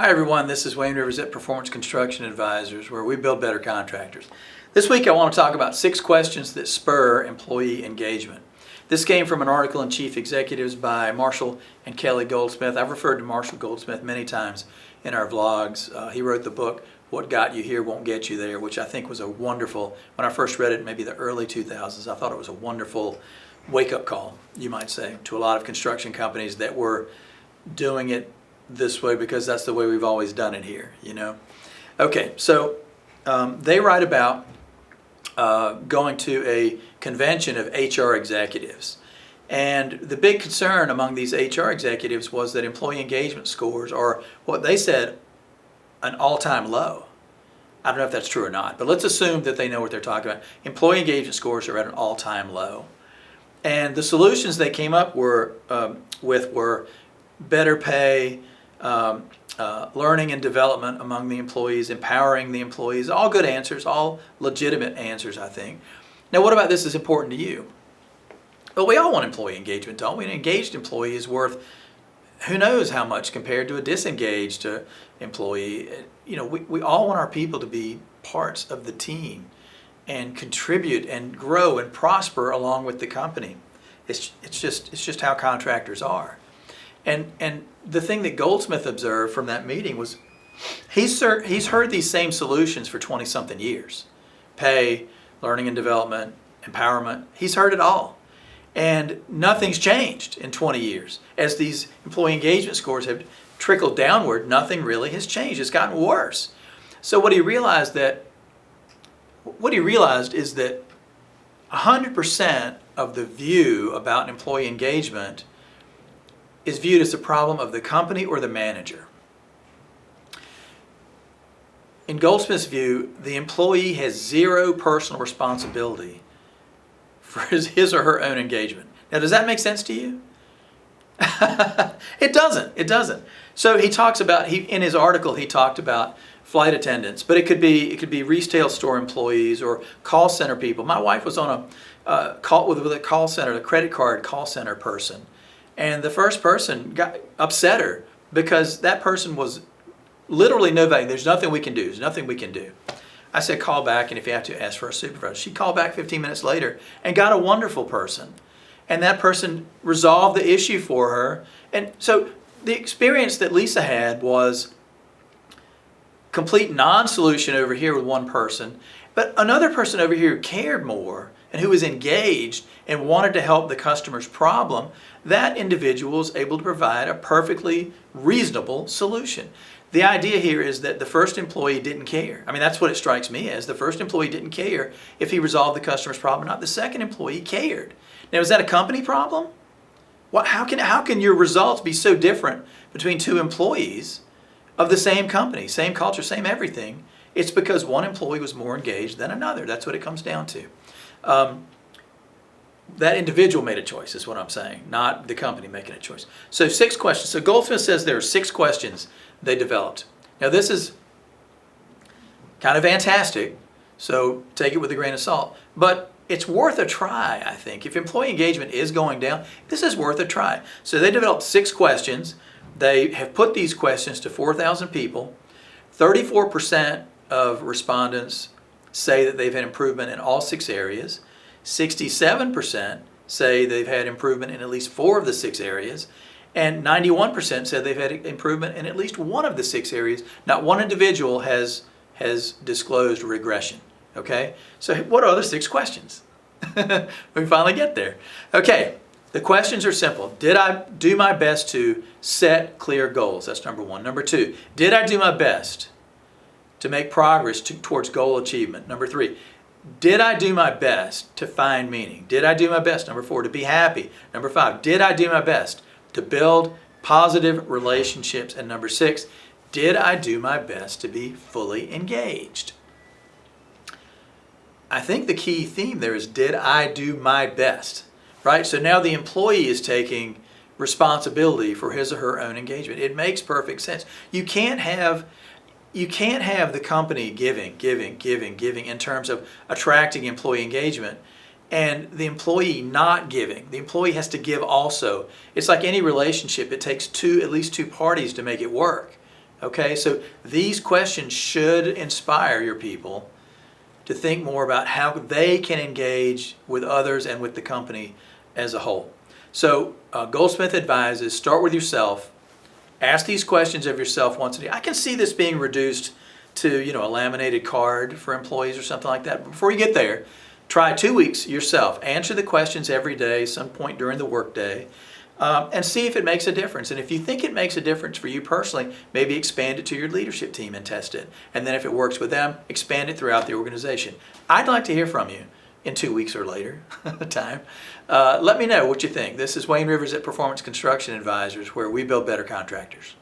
Hi everyone, this is Wayne Rivers at Performance Construction Advisors, where we build better contractors. This week I want to talk about 6 questions that spur employee engagement. This came from an article in Chief Executives by Marshall and Kelly Goldsmith. I've referred to Marshall Goldsmith many times in our vlogs. He wrote the book, What Got You Here Won't Get You There, which I think was a wonderful, when I first read it, maybe the early 2000s, I thought it was a wonderful wake-up call, you might say, to a lot of construction companies that were doing it this way because that's the way we've always done it here, you know. Okay, so they write about going to a convention of HR executives. And the big concern among these HR executives was that employee engagement scores are what they said an all-time low. I don't know if that's true or not, but let's assume that they know what they're talking about. Employee engagement scores are at an all-time low. And the solutions they came up with were better pay, learning and development among the employees, empowering the employees, all good answers, all legitimate answers, I think. Now, what about this is important to you? Well, we all want employee engagement, don't we? An engaged employee is worth who knows how much compared to a disengaged employee. You know, we all want our people to be parts of the team and contribute and grow and prosper along with the company. It's just how contractors are. And the thing that Goldsmith observed from that meeting was he's heard these same solutions for 20-something years. Pay, learning and development, empowerment. He's heard it all. And nothing's changed in 20 years. As these employee engagement scores have trickled downward, nothing really has changed. It's gotten worse. So what he realized is that 100% of the view about employee engagement is viewed as a problem of the company or the manager. In Goldsmith's view, the employee has zero personal responsibility for his or her own engagement. Now, does that make sense to you? It doesn't. So he talks about, in his article, he talked about flight attendants, but it could be retail store employees or call center people. My wife was on a call with a call center, a credit card call center person. And the first person upset her because that person was literally no value. There's nothing we can do. There's nothing we can do. I said, call back, and if you have to, ask for a supervisor. She called back 15 minutes later and got a wonderful person. And that person resolved the issue for her. And so the experience that Lisa had was complete non-solution over here with one person, but another person over here who cared more and who was engaged and wanted to help the customer's problem. That individual was able to provide a perfectly reasonable solution. The idea here is that the first employee didn't care. I mean, that's what it strikes me as. The first employee didn't care if he resolved the customer's problem or not. The second employee cared. Now, is that a company problem? How can your results be so different between two employees of the same company, same culture, same everything? It's because one employee was more engaged than another. That's what it comes down to. That individual made a choice is what I'm saying, not the company making a choice. So 6 questions. So Goldsmith says there are 6 questions they developed. Now this is kind of fantastic, so take it with a grain of salt. But it's worth a try, I think. If employee engagement is going down, this is worth a try. So they developed 6 questions. They have put these questions to 4,000 people. 34% of respondents say that they've had improvement in all 6 areas. 67% say they've had improvement in at least 4 of the 6 areas. And 91% said they've had improvement in at least 1 of the 6 areas. Not one individual has disclosed regression. Okay? So what are the 6 questions? We finally get there. Okay, the questions are simple. Did I do my best to set clear goals? That's number 1. Number 2, did I do my best to make progress towards goal achievement? Number 3, did I do my best to find meaning? Did I do my best? Number 4, to be happy. Number 5, did I do my best to build positive relationships? And number 6, did I do my best to be fully engaged? I think the key theme there is, did I do my best? Right? So now the employee is taking responsibility for his or her own engagement. It makes perfect sense. You can't have the company giving in terms of attracting employee engagement and the employee not giving. The employee has to give also. It's like any relationship. It takes at least two parties to make it work. Okay, so these questions should inspire your people to think more about how they can engage with others and with the company as a whole. So Goldsmith advises, start with yourself. Ask these questions of yourself once a day. I can see this being reduced to, a laminated card for employees or something like that. But before you get there, try 2 weeks yourself. Answer the questions every day, some point during the workday, and see if it makes a difference. And if you think it makes a difference for you personally, maybe expand it to your leadership team and test it. And then if it works with them, expand it throughout the organization. I'd like to hear from you in 2 weeks or later time. Let me know what you think. This is Wayne Rivers at Performance Construction Advisors, where we build better contractors.